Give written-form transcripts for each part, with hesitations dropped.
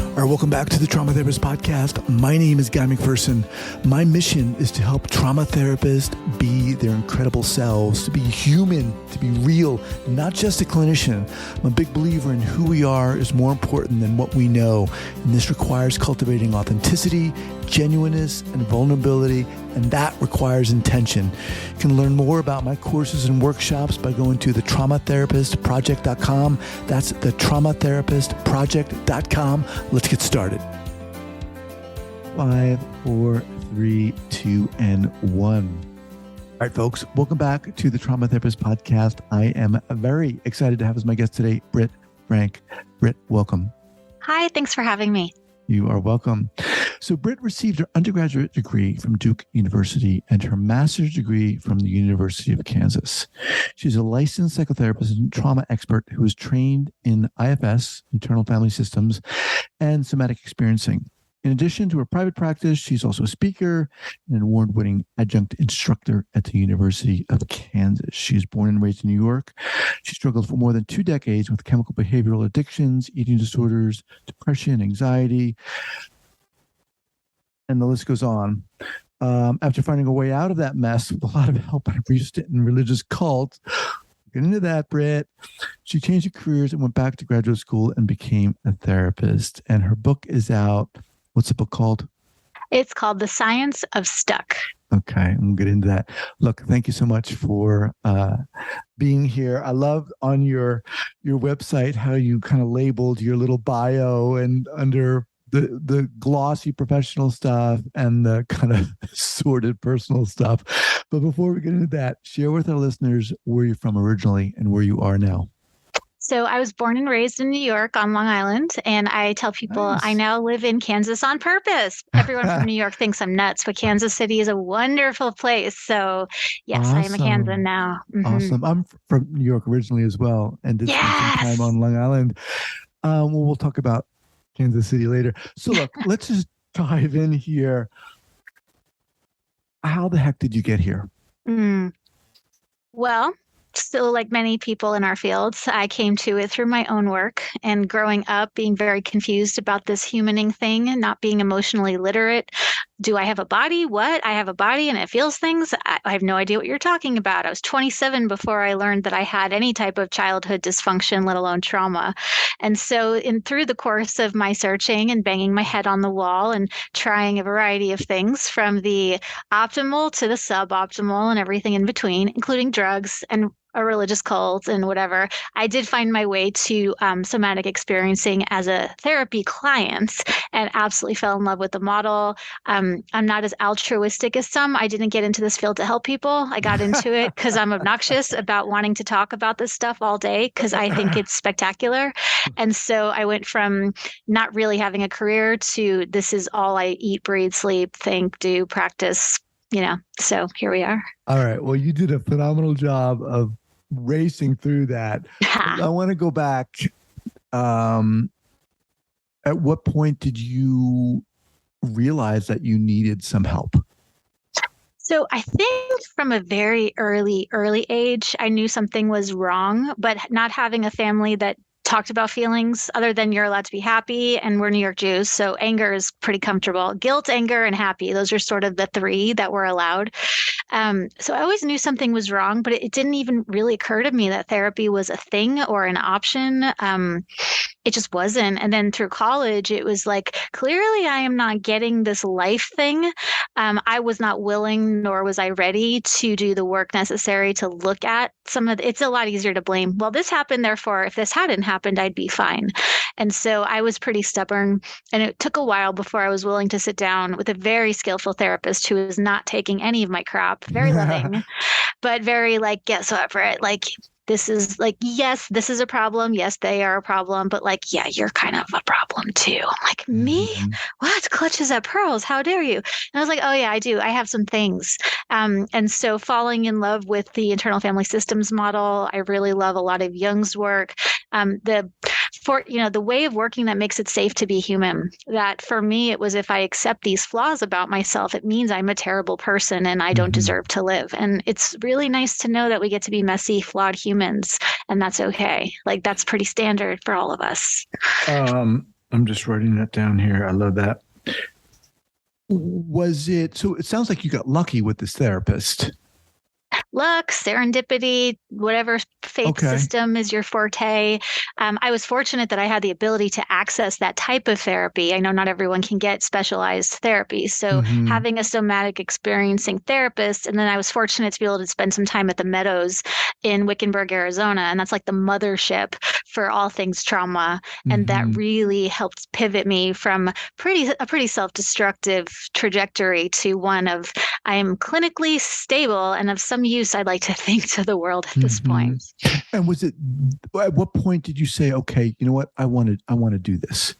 All right, welcome back to the Trauma Therapist Podcast. My name is Guy McPherson. My mission is to help trauma therapists be their incredible selves, to be human, to be real, not just a clinician. I'm a big believer in who we are is more important than what we know. And this requires cultivating authenticity, genuineness, and vulnerability, and that requires intention. You can learn more about my courses and workshops by going to thetraumatherapistproject.com. That's thetraumatherapistproject.com. Let's get started. 5, 4, 3, 2, and 1. All right, folks, welcome back to the Trauma Therapist Podcast. I am very excited to have as my guest today, Britt Frank. Britt, welcome. Hi, thanks for having me. You are welcome. So Britt received her undergraduate degree from Duke University and her master's degree from the University of Kansas. She's a licensed psychotherapist and trauma expert who is trained in IFS, internal family systems, and somatic experiencing. In addition to her private practice, she's also a speaker and an award-winning adjunct instructor at the University of Kansas. She was born and raised in New York. She struggled for more than 2 decades with chemical behavioral addictions, eating disorders, depression, anxiety, and the list goes on. After finding a way out of that mess with a lot of help at a brief stint in religious cult, get into that, Britt. She changed her careers and went back to graduate school and became a therapist. And her book is out. What's the book called? It's called The Science of Stuck. Okay, we'll get into that. Look, thank you so much for being here. I love on your website how you kind of labeled your little bio and under the glossy professional stuff and the kind of sordid personal stuff. But before we get into that, share with our listeners where you're from originally and where you are now. So I was born and raised in New York on Long Island, and I tell people Nice. I now live in Kansas on purpose. Everyone from New York thinks I'm nuts, but Kansas City is a wonderful place. So yes, Awesome. I am a Kansan now. Mm-hmm. Awesome. I'm from New York originally as well and did spend some time on Long Island. We'll talk about Kansas City later. So look, let's just dive in here. How the heck did you get here? Well, still like many people in our fields, I came to it through my own work and growing up being very confused about this humaning thing and not being emotionally literate. Do I have a body? What? I have a body and it feels things? I have no idea what you're talking about. I was 27 before I learned that I had any type of childhood dysfunction, let alone trauma. And so through the course of my searching and banging my head on the wall and trying a variety of things from the optimal to the suboptimal and everything in between, including drugs and a religious cult and whatever, I did find my way to somatic experiencing as a therapy client and absolutely fell in love with the model. I'm not as altruistic as some. I didn't get into this field to help people. I got into it because I'm obnoxious about wanting to talk about this stuff all day because I think it's spectacular. And so I went from not really having a career to this is all I eat, breathe, sleep, think, do, practice, so here we are. All right. Well, you did a phenomenal job of racing through that. I want to go back. At what point did you realize that you needed some help? So I think from a very early age, I knew something was wrong, but not having a family that talked about feelings other than you're allowed to be happy, and we're New York Jews, so anger is pretty comfortable. Guilt, anger, and happy, those are sort of the 3 that were allowed. So I always knew something was wrong, but it didn't even really occur to me that therapy was a thing or an option. It just wasn't. And then through college, it was like, clearly I am not getting this life thing. I was not willing, nor was I ready to do the work necessary to look at it's a lot easier to blame. Well, this happened, therefore, if this hadn't happened, I'd be fine. And so I was pretty stubborn, and it took a while before I was willing to sit down with a very skillful therapist who was not taking any of my crap, very loving, but very like, guess what, Britt? Like, this is like, yes, this is a problem. Yes, they are a problem. But like, yeah, you're kind of a problem too. I'm like, me? What? Clutches at pearls? How dare you? And I was like, oh yeah, I do. I have some things. And so falling in love with the internal family systems model, I really love a lot of Jung's work. The for, the way of working that makes it safe to be human. That for me, it was, if I accept these flaws about myself, it means I'm a terrible person and I don't deserve to live. And it's really nice to know that we get to be messy, flawed humans, and that's okay. Like, that's pretty standard for all of us. I'm just writing that down here. I love that. So it sounds like you got lucky with this therapist. Luck, serendipity, whatever faith system is your forte. I was fortunate that I had the ability to access that type of therapy. I know not everyone can get specialized therapy. So having a somatic experiencing therapist, and then I was fortunate to be able to spend some time at the Meadows in Wickenburg, Arizona. And that's like the mothership for all things trauma. And that really helped pivot me from a pretty self-destructive trajectory to one of, I am clinically stable and of some use, I'd like to think, to the world at this point. And was it, at what point did you say, okay, you know what, I want to do this?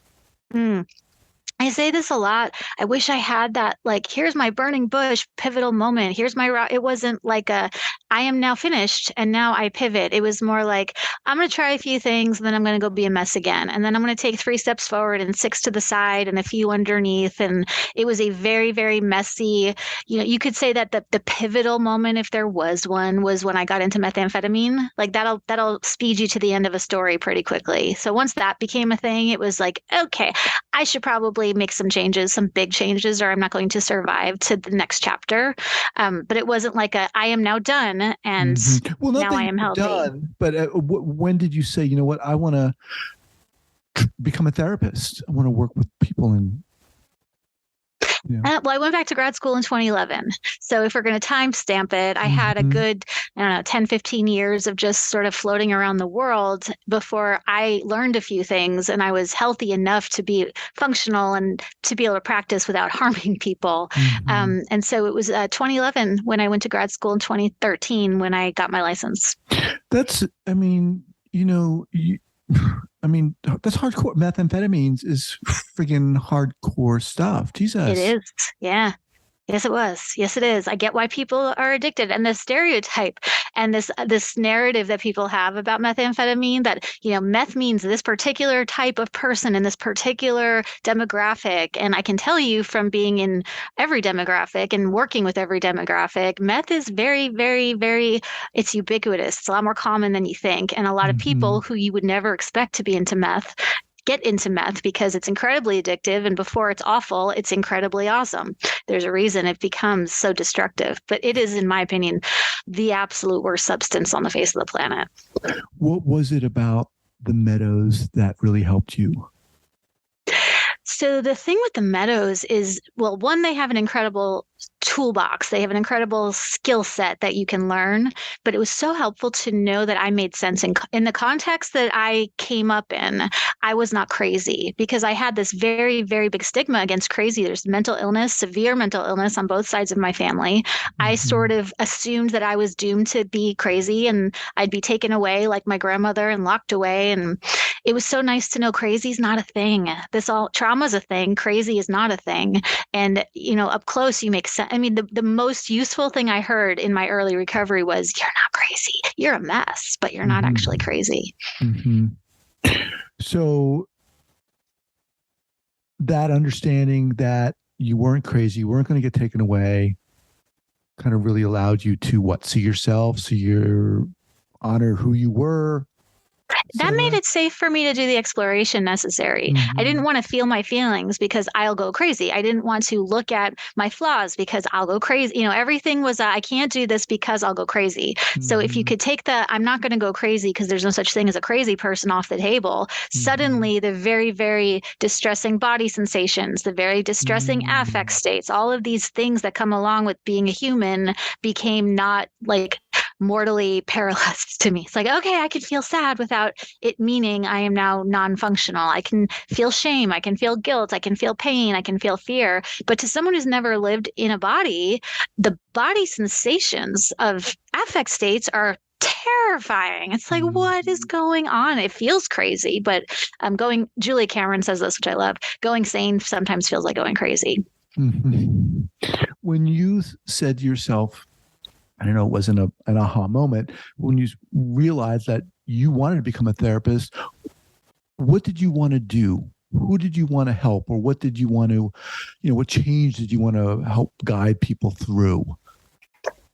I say this a lot. I wish I had that, like, here's my burning bush pivotal moment. Here's my, it wasn't like I am now finished and now I pivot. It was more like, I'm going to try a few things and then I'm going to go be a mess again. And then I'm going to take 3 steps forward and 6 to the side and a few underneath. And it was a very, very messy, you could say that the pivotal moment, if there was one, was when I got into methamphetamine. Like that'll speed you to the end of a story pretty quickly. So once that became a thing, it was like, okay, I should probably make some changes, some big changes, or I'm not going to survive to the next chapter. But it wasn't like I am now done and now I am healthy. Done, but when did you say, you know what, I want to become a therapist? I want to work with people and well, I went back to grad school in 2011. So if we're going to timestamp it, I had a good, 10, 15 years of just sort of floating around the world before I learned a few things and I was healthy enough to be functional and to be able to practice without harming people. And so it was 2011 when I went to grad school, in 2013 when I got my license. That's hardcore. Methamphetamines is friggin' hardcore stuff. Jesus. It is. Yeah. Yes, it was. Yes, it is. I get why people are addicted, and the stereotype and this narrative that people have about methamphetamine, that, meth means this particular type of person in this particular demographic. And I can tell you from being in every demographic and working with every demographic, meth is very, very, very, it's ubiquitous. It's a lot more common than you think. And a lot of people who you would never expect to be into meth get into meth because it's incredibly addictive, and before it's awful, it's incredibly awesome. There's a reason it becomes so destructive, but it is, in my opinion, the absolute worst substance on the face of the planet. What was it about the Meadows that really helped you? So the thing with the Meadows is, well, one, they have an incredible toolbox. They have an incredible skill set that you can learn, but it was so helpful to know that I made sense in the context that I came up in. I was not crazy because I had this very, very big stigma against crazy. There's mental illness, severe mental illness on both sides of my family. I sort of assumed that I was doomed to be crazy and I'd be taken away like my grandmother and locked away. And it was so nice to know crazy is not a thing. Trauma's a thing. Crazy is not a thing. And, up close, you make sense. I mean, the most useful thing I heard in my early recovery was, you're not crazy. You're a mess, but you're not actually crazy. So that understanding that you weren't crazy, you weren't going to get taken away, kind of really allowed you to see yourself, see your honor who you were. That made it safe for me to do the exploration necessary. I didn't want to feel my feelings because I'll go crazy. I didn't want to look at my flaws because I'll go crazy. Everything was, I can't do this because I'll go crazy. So if you could take I'm not going to go crazy because there's no such thing as a crazy person off the table, suddenly the very, very distressing body sensations, the very distressing affect states, all of these things that come along with being a human became not like mortally perilous to me. It's like, okay, I can feel sad without it meaning I am now non-functional. I can feel shame. I can feel guilt. I can feel pain. I can feel fear. But to someone who's never lived in a body, the body sensations of affect states are terrifying. It's like, what is going on? It feels crazy, but Julia Cameron says this, which I love, going sane sometimes feels like going crazy. When you said to yourself, I don't know, it wasn't an aha moment, when you realized that you wanted to become a therapist, what did you want to do? Who did you want to help? Or what did you want to, what change did you want to help guide people through?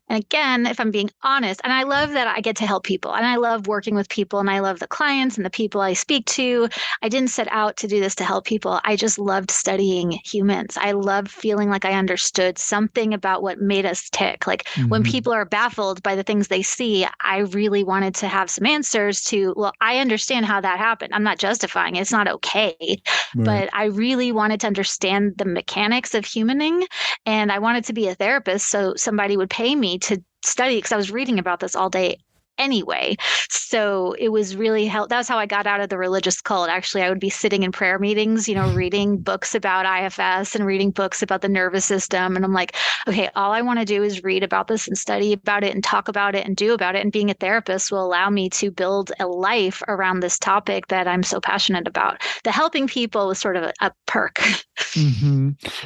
And again, if I'm being honest, and I love that I get to help people and I love working with people and I love the clients and the people I speak to. I didn't set out to do this to help people. I just loved studying humans. I loved feeling like I understood something about what made us tick. Like when people are baffled by the things they see, I really wanted to have some answers to, well, I understand how that happened. I'm not justifying it. It's not okay. Right. But I really wanted to understand the mechanics of humaning. And I wanted to be a therapist. So somebody would pay me to study because I was reading about this all day anyway. So it was really that's how I got out of the religious cult. Actually, I would be sitting in prayer meetings, reading books about IFS and reading books about the nervous system. And I'm like, okay, all I want to do is read about this and study about it and talk about it and do about it. And being a therapist will allow me to build a life around this topic that I'm so passionate about. The helping people was sort of a perk.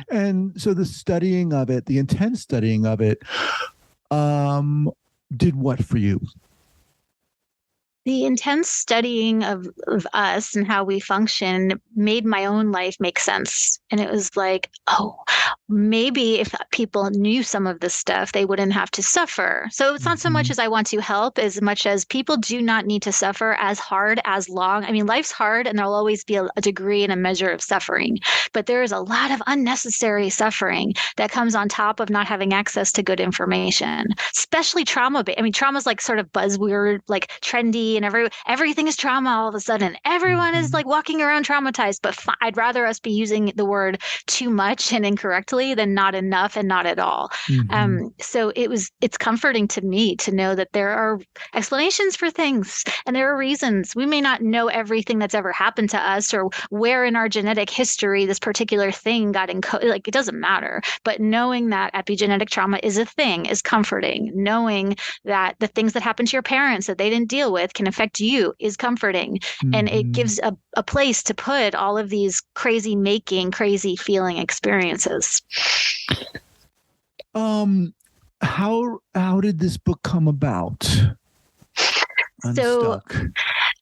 And so the studying of it, the intense studying of it, did what for you? The intense studying of us and how we function made my own life make sense. And it was like, oh, maybe if people knew some of this stuff, they wouldn't have to suffer. So it's not so much as I want to help as much as people do not need to suffer as hard, as long. I mean, life's hard and there'll always be a degree and a measure of suffering. But there is a lot of unnecessary suffering that comes on top of not having access to good information, especially trauma. I mean, trauma is like sort of buzzword, like trendy, and everything is trauma all of a sudden. Everyone is like walking around traumatized, but I'd rather us be using the word too much and incorrectly than not enough and not at all. So it's comforting to me to know that there are explanations for things and there are reasons. We may not know everything that's ever happened to us or where in our genetic history this particular thing got encoded. Like, it doesn't matter. But knowing that epigenetic trauma is a thing is comforting. Knowing that the things that happened to your parents that they didn't deal with can affect you is comforting. And it gives a place to put all of these crazy feeling experiences. How did this book come about? Unstuck. So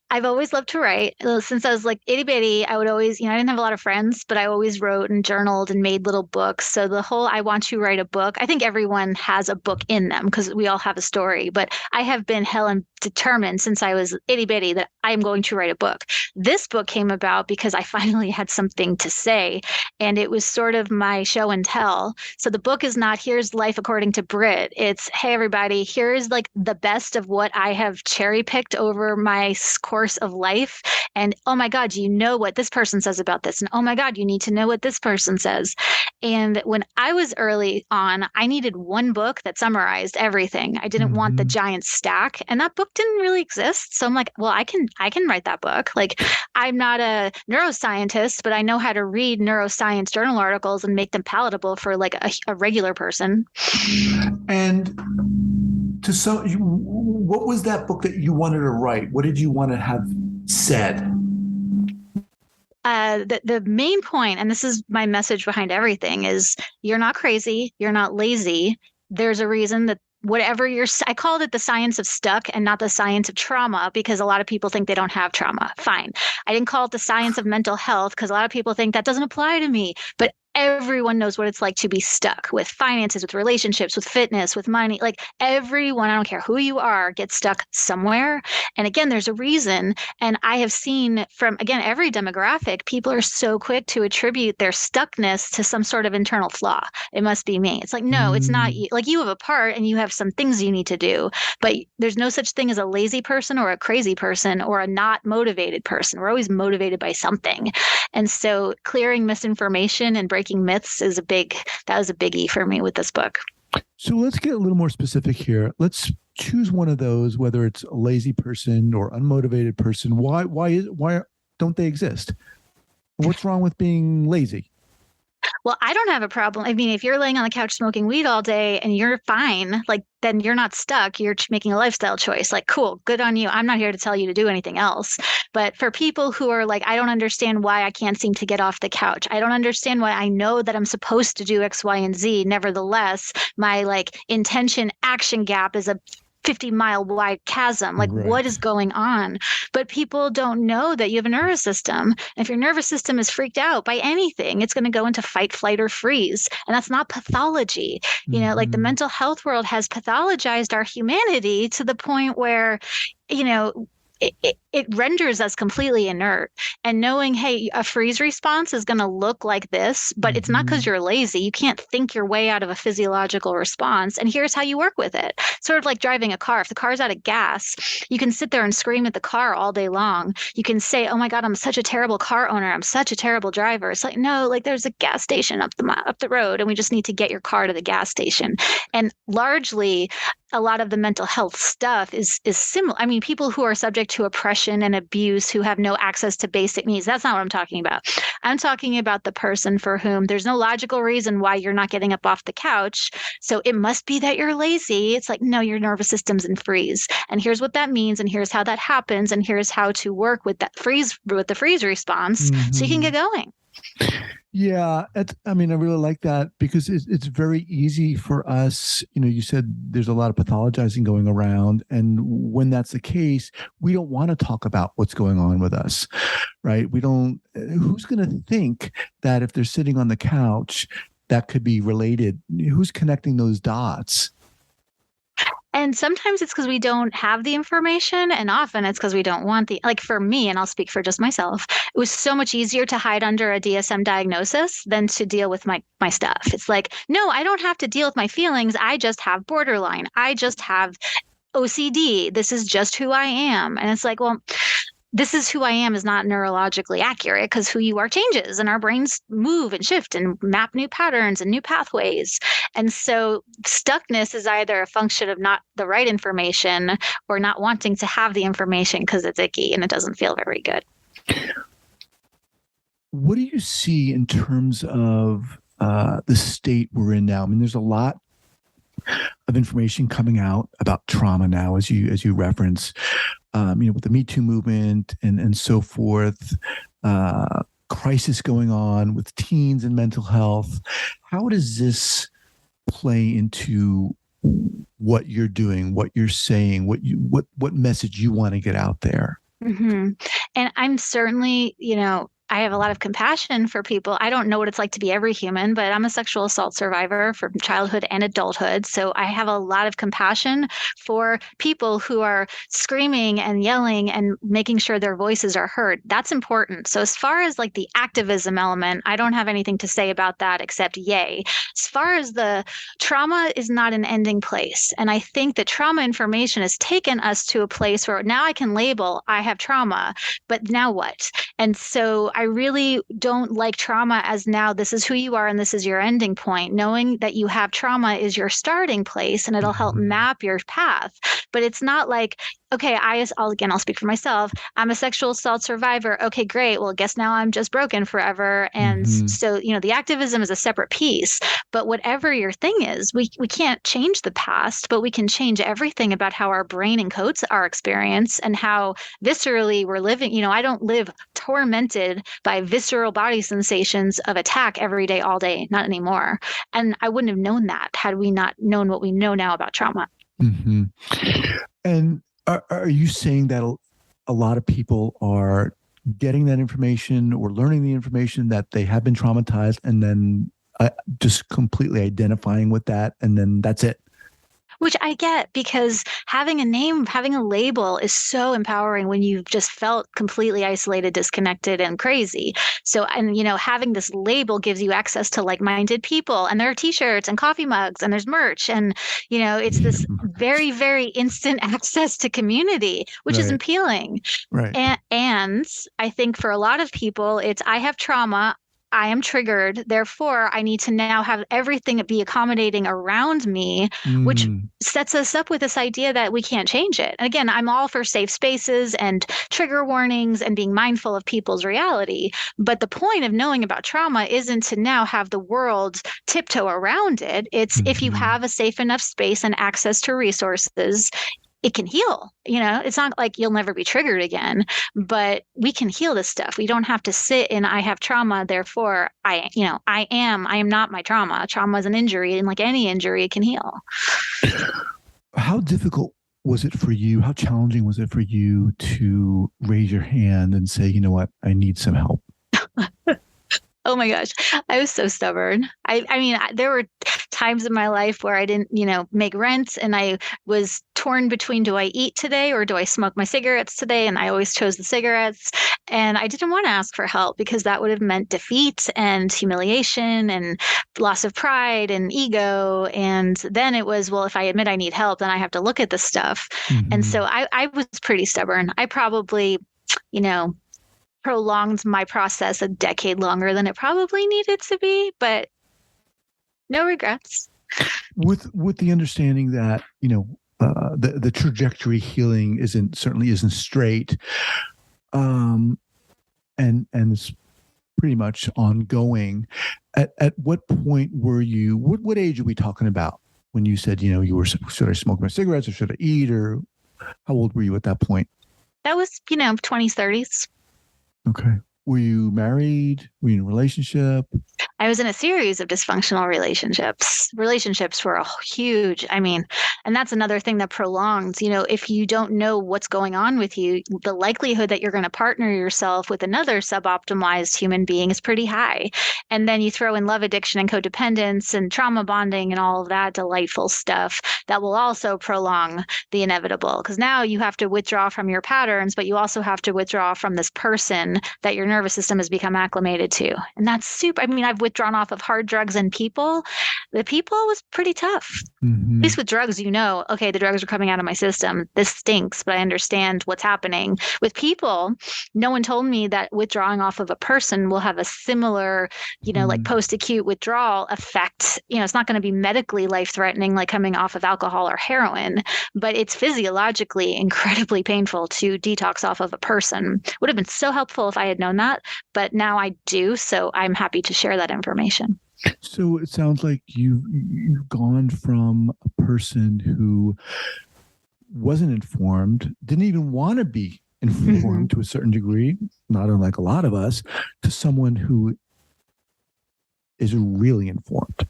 I've always loved to write. Since I was like itty bitty, I would always, I didn't have a lot of friends, but I always wrote and journaled and made little books. So the whole I want to write a book, I think everyone has a book in them because we all have a story. But I have been hell and determined since I was itty bitty that I'm going to write a book. This book came about because I finally had something to say. And it was sort of my show and tell. So the book is not, here's life according to Britt. It's, hey, everybody, here's like the best of what I have cherry picked over my course of life. And oh my God, do you know what this person says about this? And oh my God, you need to know what this person says. And when I was early on, I needed one book that summarized everything. I didn't want the giant stack. And that book didn't really exist. So I'm like, well, I can write that book. Like, I'm not a neuroscientist, but I know how to read neuroscience journal articles and make them palatable for like a regular person. And what was that book that you wanted to write? What did you want to have said? The main point, and this is my message behind everything, is you're not crazy. You're not lazy. There's a reason that whatever I called it the science of stuck and not the science of trauma because a lot of people think they don't have trauma. Fine. I didn't call it the science of mental health because a lot of people think that doesn't apply to me. But everyone knows what it's like to be stuck with finances, with relationships, with fitness, with money. Like everyone, I don't care who you are, gets stuck somewhere. And again, there's a reason. And I have seen from, again, every demographic, people are so quick to attribute their stuckness to some sort of internal flaw. It must be me. It's like, no, it's not you. Like you have a part and you have some things you need to do, but there's no such thing as a lazy person or a crazy person or a not motivated person. We're always motivated by something. And so clearing misinformation and breaking myths is that was a biggie for me with this book. So let's get a little more specific here. Let's choose one of those, whether it's a lazy person or unmotivated person. Why don't they exist? What's wrong with being lazy? Well, I don't have a problem. I mean, if you're laying on the couch smoking weed all day and you're fine, like then you're not stuck. You're making a lifestyle choice. Like, cool, good on you. I'm not here to tell you to do anything else. But for people who are like, I don't understand why I can't seem to get off the couch. I don't understand why I know that I'm supposed to do X, Y, and Z. Nevertheless, my like intention action gap is a 50-mile wide chasm. Like, Right. what is going on? But people don't know that you have a nervous system. And if your nervous system is freaked out by anything, it's going to go into fight, flight, or freeze. And that's not pathology. Like the mental health world has pathologized our humanity to the point where, it renders us completely inert. And knowing, hey, a freeze response is going to look like this, but it's not because you're lazy. You can't think your way out of a physiological response. And here's how you work with it. Sort of like driving a car. If the car's out of gas, you can sit there and scream at the car all day long. You can say, oh my God, I'm such a terrible car owner. I'm such a terrible driver. It's like, no, like there's a gas station up the road, and we just need to get your car to the gas station. And largely, a lot of the mental health stuff is similar. I mean, people who are subject to oppression and abuse, who have no access to basic needs, that's not what I'm talking about. I'm talking about the person for whom there's no logical reason why you're not getting up off the couch. So it must be that you're lazy. It's like, no, your nervous system's in freeze. And here's what that means. And here's how that happens. And here's how to work with that freeze, with the freeze response, so you can get going. Yeah, I really like that, because it's very easy for us. You said there's a lot of pathologizing going around. And when that's the case, we don't want to talk about what's going on with us, right? Who's going to think that if they're sitting on the couch, that could be related? Who's connecting those dots? And sometimes it's because we don't have the information, and often it's because we don't want like for me, and I'll speak for just myself, it was so much easier to hide under a DSM diagnosis than to deal with my stuff. It's like, no, I don't have to deal with my feelings. I just have borderline. I just have OCD. This is just who I am. And it's like, well, this is who I am is not neurologically accurate, because who you are changes, and our brains move and shift and map new patterns and new pathways. And so stuckness is either a function of not the right information or not wanting to have the information because it's icky and it doesn't feel very good. What do you see in terms of the state we're in now? I mean, there's a lot of information coming out about trauma now, as you reference, with the Me Too movement and so forth, crisis going on with teens and mental health. How does this play into what you're doing, what you're saying, what message you want to get out there? Mm-hmm. And I'm certainly, I have a lot of compassion for people. I don't know what it's like to be every human, but I'm a sexual assault survivor from childhood and adulthood. So I have a lot of compassion for people who are screaming and yelling and making sure their voices are heard. That's important. So as far as like the activism element, I don't have anything to say about that except yay. As far as the trauma is not an ending place. And I think that trauma information has taken us to a place where now I can label, I have trauma, but now what? And so I really don't like trauma as now this is who you are and this is your ending point. Knowing that you have trauma is your starting place and it'll help map your path. But it's not like, okay, I'll speak for myself. I'm a sexual assault survivor. Okay, great. Well, I guess now I'm just broken forever. And so, the activism is a separate piece. But whatever your thing is, we can't change the past, but we can change everything about how our brain encodes our experience and how viscerally we're living. I don't live tormented by visceral body sensations of attack every day, all day, not anymore. And I wouldn't have known that had we not known what we know now about trauma. Mm-hmm. And are you saying that a lot of people are getting that information or learning the information that they have been traumatized and then just completely identifying with that, and then that's it? Which I get, because having a name, having a label is so empowering when you've just felt completely isolated, disconnected, and crazy. So, and having this label gives you access to like-minded people, and there are t-shirts and coffee mugs and there's merch, and it's this very, very instant access to community, which is appealing. Right. And I think for a lot of people, it's I have trauma. I am triggered. Therefore, I need to now have everything be accommodating around me, which sets us up with this idea that we can't change it. And again, I'm all for safe spaces and trigger warnings and being mindful of people's reality. But the point of knowing about trauma isn't to now have the world tiptoe around it. It's if you have a safe enough space and access to resources, it can heal. It's not like you'll never be triggered again, but we can heal this stuff. We don't have to sit in, I have trauma, therefore I am not my trauma. Trauma is an injury, and like any injury, it can heal. How difficult was it for you? How challenging was it for you to raise your hand and say, you know what, I need some help? Oh my gosh, I was so stubborn. I mean, there were times in my life where I didn't, make rent, and I was torn between, do I eat today or do I smoke my cigarettes today? And I always chose the cigarettes. And I didn't want to ask for help because that would have meant defeat and humiliation and loss of pride and ego. And then it was, well, if I admit I need help, then I have to look at the stuff. Mm-hmm. And so I was pretty stubborn. I probably, prolonged my process a decade longer than it probably needed to be, but no regrets. With the understanding that, the trajectory healing certainly isn't straight. And it's pretty much ongoing. At what point were you, what age are we talking about when you said, you were, should I smoke my cigarettes or should I eat, or how old were you at that point? That was, 20s, 30s. Okay. Were you married? Were you in a relationship? I was in a series of dysfunctional relationships. Relationships were huge. I mean, and that's another thing that prolongs, if you don't know what's going on with you, the likelihood that you're going to partner yourself with another suboptimized human being is pretty high. And then you throw in love addiction and codependence and trauma bonding and all of that delightful stuff that will also prolong the inevitable. Because now you have to withdraw from your patterns, but you also have to withdraw from this person that your nervous system has become acclimated to. And that's super. I mean, I've withdrawn off of hard drugs and people. The people was pretty tough. Mm-hmm. At least with drugs, okay, the drugs are coming out of my system. This stinks, but I understand what's happening. With people, no one told me that withdrawing off of a person will have a similar, like post-acute withdrawal effect. It's not going to be medically life-threatening like coming off of alcohol or heroin, but it's physiologically incredibly painful to detox off of a person. Would have been so helpful if I had known that, but now I do, so I'm happy to share that information. So it sounds like you've gone from a person who wasn't informed, didn't even want to be informed to a certain degree, not unlike a lot of us, to someone who is really informed.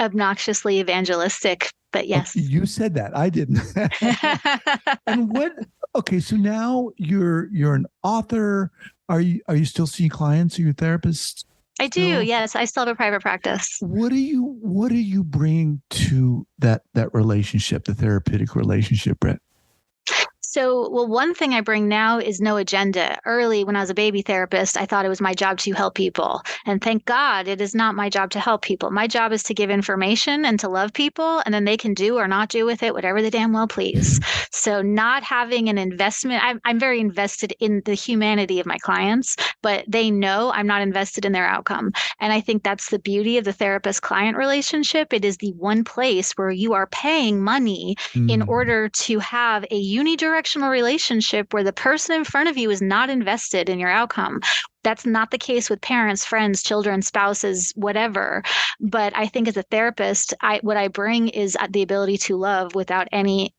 Obnoxiously evangelistic, but yes. Okay, you said that. I didn't. And okay, so now you're an author. Are you still seeing clients? Are you a therapist? I do. Yes. I still have a private practice. What are you bringing to that relationship, the therapeutic relationship, Britt? So, well, one thing I bring now is no agenda. Early, when I was a baby therapist, I thought it was my job to help people. And thank God it is not my job to help people. My job is to give information and to love people, and then they can do or not do with it whatever they damn well please. So not having an investment, I'm very invested in the humanity of my clients, but they know I'm not invested in their outcome. And I think that's the beauty of the therapist-client relationship. It is the one place where you are paying money in order to have a unidirectional relationship where the person in front of you is not invested in your outcome. That's not the case with parents, friends, children, spouses, whatever. But I think as a therapist, what I bring is the ability to love without any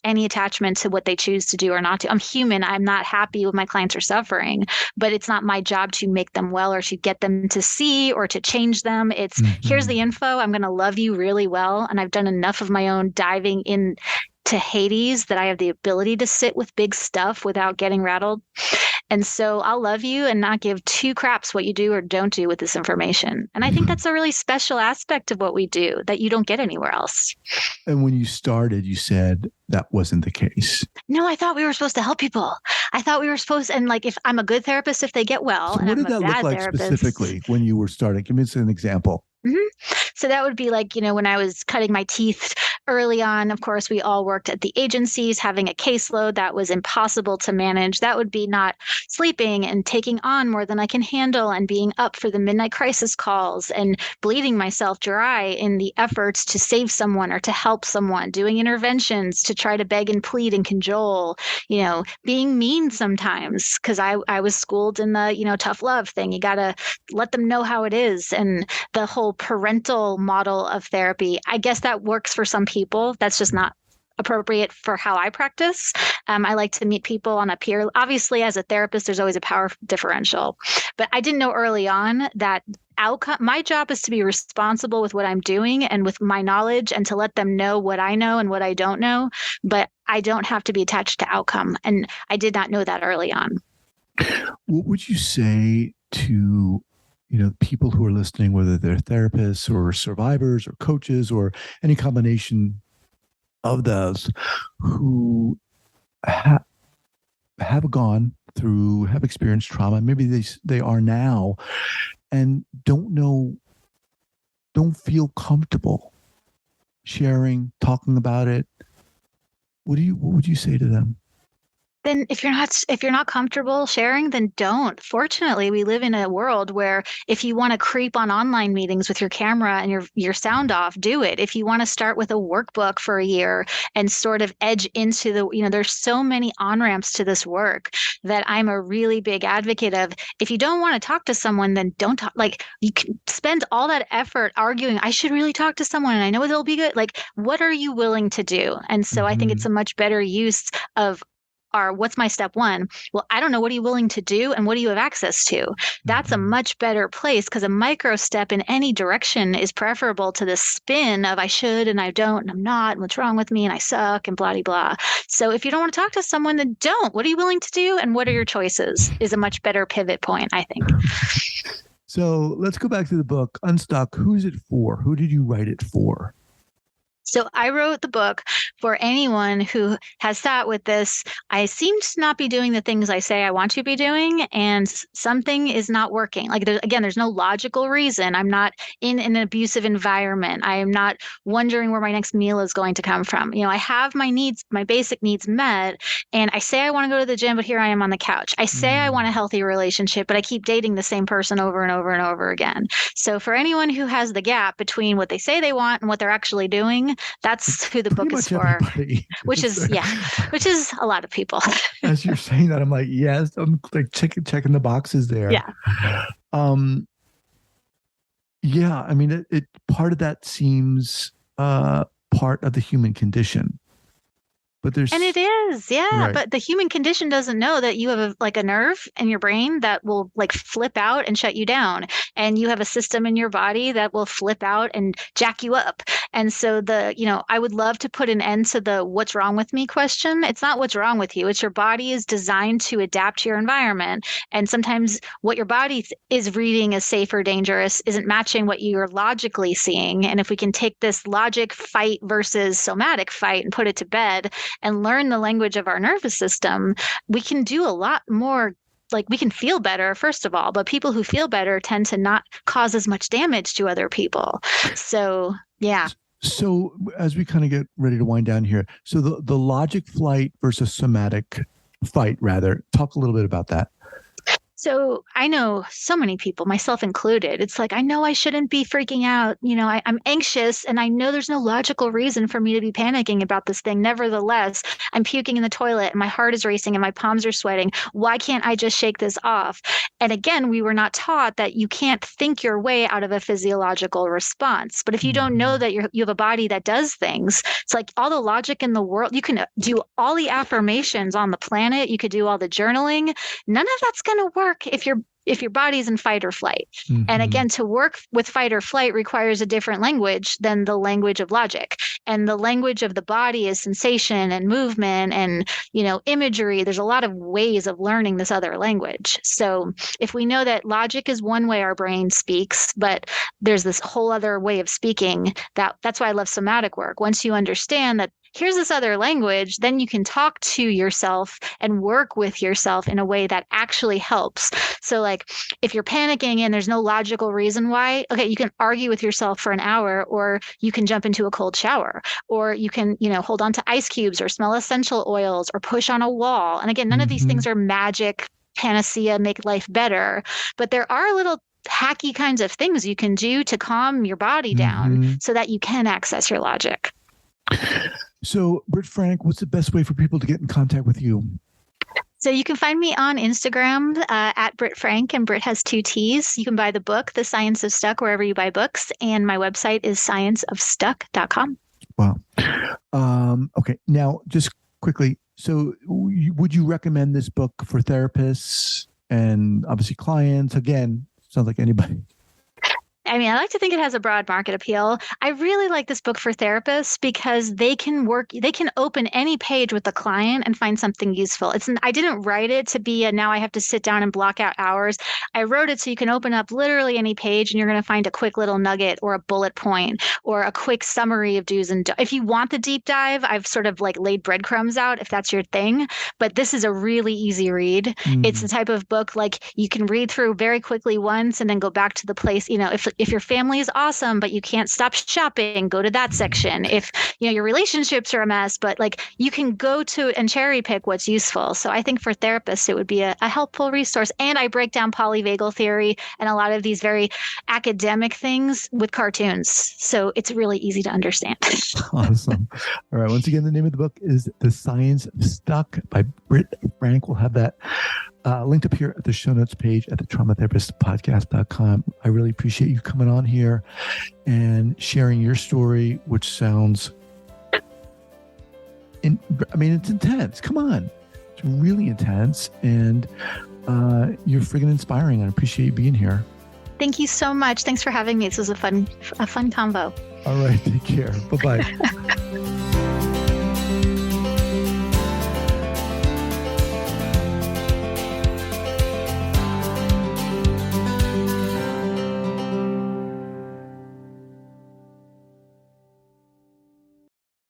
attachment to what they choose to do or not to. I'm human. I'm not happy when my clients are suffering, but it's not my job to make them well or to get them to see or to change them. It's here's the info. I'm going to love you really well. And I've done enough of my own diving in to Hades that I have the ability to sit with big stuff without getting rattled. And so I'll love you and not give two craps what you do or don't do with this information. And I think that's a really special aspect of what we do that you don't get anywhere else. And when you started, you said that wasn't the case. No, I thought we were supposed to help people. I thought we were supposed, and like if I'm a good therapist, if they get well. So and what I'm did that look like specifically when you were starting? Give me an example. So that would be like, when I was cutting my teeth early on, of course, we all worked at the agencies, having a caseload that was impossible to manage. That would be not sleeping and taking on more than I can handle and being up for the midnight crisis calls and bleeding myself dry in the efforts to save someone or to help someone, doing interventions to try to beg and plead and cajole, being mean sometimes because I was schooled in the, tough love thing. You got to let them know how it is. And the whole parental model of therapy, I guess that works for some people. That's just not appropriate for how I practice. I like to meet people on a peer. Obviously, as a therapist, there's always a power differential, but I didn't know early on that outcome. My job is to be responsible with what I'm doing and with my knowledge, and to let them know what I know and what I don't know, but I don't have to be attached to outcome. And I did not know that early on. What would you say to, people who are listening, whether they're therapists or survivors or coaches or any combination of those, who have experienced trauma, maybe they are now, and don't feel comfortable talking about it? What would you say to them? Then if you're not comfortable sharing, then don't. Fortunately, we live in a world where if you want to creep on online meetings with your camera and your sound off, do it. If you want to start with a workbook for a year and sort of edge into there's so many on-ramps to this work that I'm a really big advocate of. If you don't want to talk to someone, then don't talk. Like, you can spend all that effort arguing, I should really talk to someone and I know it'll be good. Like, what are you willing to do? And so I think it's a much better use of what's my step one? Well, I don't know. What are you willing to do? And what do you have access to? That's a much better place, because a micro step in any direction is preferable to the spin of I should and I don't and I'm not and what's wrong with me and I suck and blah, blah, blah. So if you don't want to talk to someone, then don't. What are you willing to do? And what are your choices is a much better pivot point, I think. So let's go back to the book, Unstuck. Who's it for? Who did you write it for? So I wrote the book for anyone who has sat with this. I seem to not be doing the things I say I want to be doing, and something is not working. Like, there's no logical reason. I'm not in an abusive environment. I am not wondering where my next meal is going to come from. I have my needs, my basic needs met, and I say I want to go to the gym, but here I am on the couch. I say I want a healthy relationship, but I keep dating the same person over and over and over again. So for anyone who has the gap between what they say they want and what they're actually doing, that's who the book is for. Which is a lot of people. As you're saying that, I'm like, yes, I'm like checking the boxes there. Yeah. Yeah. I mean, it part of that seems part of the human condition. And it is, yeah. Right. But the human condition doesn't know that you have a nerve in your brain that will like flip out and shut you down. And you have a system in your body that will flip out and jack you up. And so I would love to put an end to the what's wrong with me question. It's not what's wrong with you. It's your body is designed to adapt to your environment. And sometimes what your body is reading as safe or dangerous isn't matching what you're logically seeing. And if we can take this logic fight versus somatic fight and put it to bed and learn the language of our nervous system, we can do a lot more. Like, we can feel better, first of all, but people who feel better tend to not cause as much damage to other people. So, yeah. So as we kind of get ready to wind down here, so the logic flight versus somatic fight, rather, talk a little bit about that. So I know so many people, myself included. It's like, I know I shouldn't be freaking out. I'm anxious and I know there's no logical reason for me to be panicking about this thing. Nevertheless, I'm puking in the toilet and my heart is racing and my palms are sweating. Why can't I just shake this off? And again, we were not taught that you can't think your way out of a physiological response. But if you don't know that you have a body that does things, it's like all the logic in the world. You can do all the affirmations on the planet. You could do all the journaling. None of that's going to work if your body's in fight or flight. And again, to work with fight or flight requires a different language than the language of logic. And the language of the body is sensation and movement and, imagery. There's a lot of ways of learning this other language. So if we know that logic is one way our brain speaks, but there's this whole other way of speaking, that's why I love somatic work. Once you understand that here's this other language, then you can talk to yourself and work with yourself in a way that actually helps. So like, if you're panicking and there's no logical reason why, okay, you can argue with yourself for an hour, or you can jump into a cold shower, or you can, hold on to ice cubes or smell essential oils or push on a wall. And again, none of these things are magic panacea, make life better, but there are little hacky kinds of things you can do to calm your body down so that you can access your logic. So, Britt Frank, what's the best way for people to get in contact with you? So you can find me on Instagram at Britt Frank, and Britt has 2 T's. You can buy the book, The Science of Stuck, wherever you buy books. And my website is scienceofstuck.com. Wow. Okay. Now, just quickly. So would you recommend this book for therapists and obviously clients? Again, sounds like anybody. I mean, I like to think it has a broad market appeal. I really like this book for therapists because they can open any page with the client and find something useful. I didn't write it to be now I have to sit down and block out hours. I wrote it so you can open up literally any page and you're going to find a quick little nugget or a bullet point or a quick summary of do's and don'ts. If you want the deep dive, I've sort of like laid breadcrumbs out if that's your thing. But this is a really easy read. It's the type of book like you can read through very quickly once and then go back to the place, if your family is awesome, but you can't stop shopping, go to that section. If your relationships are a mess, but like you can go to and cherry pick what's useful. So I think for therapists, it would be a helpful resource. And I break down polyvagal theory and a lot of these very academic things with cartoons. So it's really easy to understand. Awesome. All right. Once again, the name of the book is The Science of Stuck by Britt Frank. We'll have that linked up here at the show notes page at the traumatherapistpodcast.com. I really appreciate you coming on here and sharing your story, which sounds, it's intense. Come on. It's really intense. And you're friggin' inspiring. I appreciate you being here. Thank you so much. Thanks for having me. This was a fun convo. All right. Take care. Bye-bye.